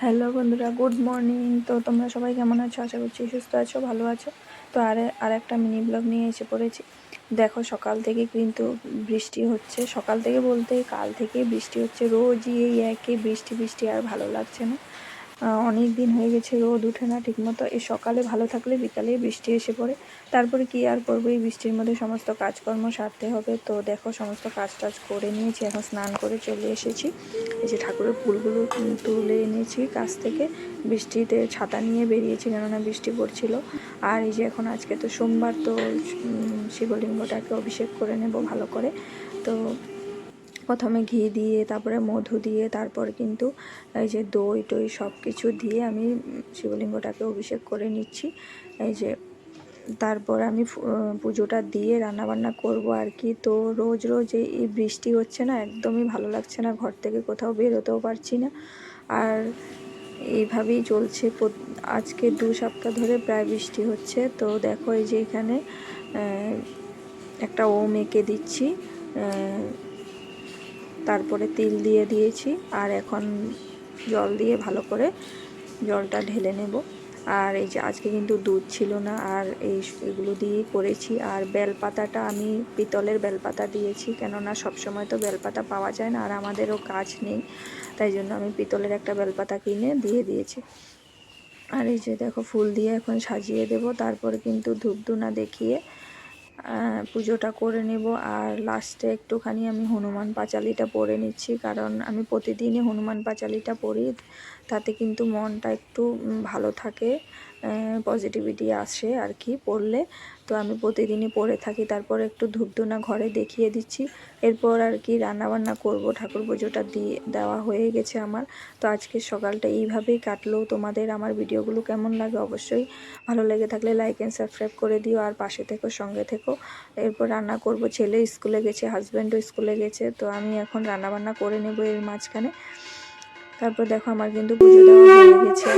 Hello বন্ধুরা, good morning. তো তোমরা সবাই কেমন আছো? আশা করছি সুস্থ আছো, ভালো আছো। তো আর একটা মিনি ব্লগ নিয়ে এসে পড়েছি। দেখো, সকাল থেকে কিন্তু বৃষ্টি হচ্ছে। সকাল থেকে বলতে কাল থেকে বৃষ্টি হচ্ছে। রোজই এই একই বৃষ্টি বৃষ্টি, আর ভালো লাগছে না। অনেক দিন হয়ে গেছে রোদ উঠে না ঠিকমতো। এই সকালে ভালো থাকলে বিকালে বৃষ্টি এসে পড়ে। তারপরে কি আর করবো, এই বৃষ্টির মধ্যে সমস্ত কাজকর্ম সারতে হবে। তো দেখো, সমস্ত কাজ টাজ করে নিয়েছি, এখন স্নান করে চলে এসেছি। এই যে ঠাকুরের ফুলগুলো তুলে এনেছি কাছ থেকে। বৃষ্টিতে ছাতা নিয়ে বেরিয়েছি, কেননা বৃষ্টি পড়ছিল। আর এই যে এখন আজকে তো সোমবার, তো শিবলিঙ্গটাকে অভিষেক করে নেব ভালো করে। তো প্রথমে ঘি দিয়ে, তারপরে মধু দিয়ে, তারপর কিন্তু এই যে দই টই সব কিছু দিয়ে আমি শিবলিঙ্গটাকে অভিষেক করে নিচ্ছি। এই যে তারপর আমি পুজোটা দিয়ে রান্নাবান্না করব আর কি। তো রোজ রোজ এই বৃষ্টি হচ্ছে না, একদমই ভালো লাগছে না, ঘর থেকে কোথাও বেরোতেও পারছি না। আর এইভাবেই চলছে, আজকে 2 সপ্তাহ ধরে প্রায় বৃষ্টি হচ্ছে। তো দেখো, এই যে এখানে একটা ওম এঁকে দিচ্ছি, তারপরে তিল দিয়ে দিয়েছি, আর এখন জল দিয়ে ভালো করে জলটা ঢেলে নেব। আর এই যে আজকে কিন্তু দুধ ছিল না, আর এগুলো দিয়েই করেছি। আর বেলপাতাটা আমি পিতলের বেলপাতা দিয়েছি, কেননা সবসময় তো বেলপাতা পাওয়া যায় না, আর আমাদেরও গাছ নেই, তাই জন্য আমি পিতলের একটা বেলপাতা কিনে দিয়ে দিয়েছি। আর এই যে দেখো, ফুল দিয়ে এখন সাজিয়ে দেব, তারপরে কিন্তু ধূপধুনা দেখিয়ে পুজোটা করে নেব। আর লাস্টে একটুখানি আমি হনুমান পাঁচালিটা পড়ে নিচ্ছি, কারণ আমি প্রতিদিনই হনুমান পাঁচালিটা পড়ি, তাতে কিন্তু মনটা একটু ভালো থাকে, পজিটিভিটি আসে আর কি পড়লে। তো আমি প্রতিদিনই পড়ে থাকি। তারপর একটু ধূপধুনা ঘরে দেখিয়ে দিচ্ছি। এরপর আর কি রান্নাবান্না করব। ঠাকুর পুজোটা দেওয়া হয়ে গেছে আমার। তো আজকের সকালটা এইভাবেই কাটলো। তোমাদের আমার ভিডিওগুলো কেমন লাগে অবশ্যই ভালো লেগে থাকলে লাইক অ্যান্ড সাবস্ক্রাইব করে দিও, আর পাশে থেকো, সঙ্গে থেকো। এরপর রান্না করব। ছেলে স্কুলে গেছে, হাজব্যান্ডও স্কুলে গেছে, তো আমি এখন রান্নাবান্না করে নেব এর মাঝখানে। তারপর দেখো, আমার কিন্তু পুজো দেওয়া হয়ে গেছে।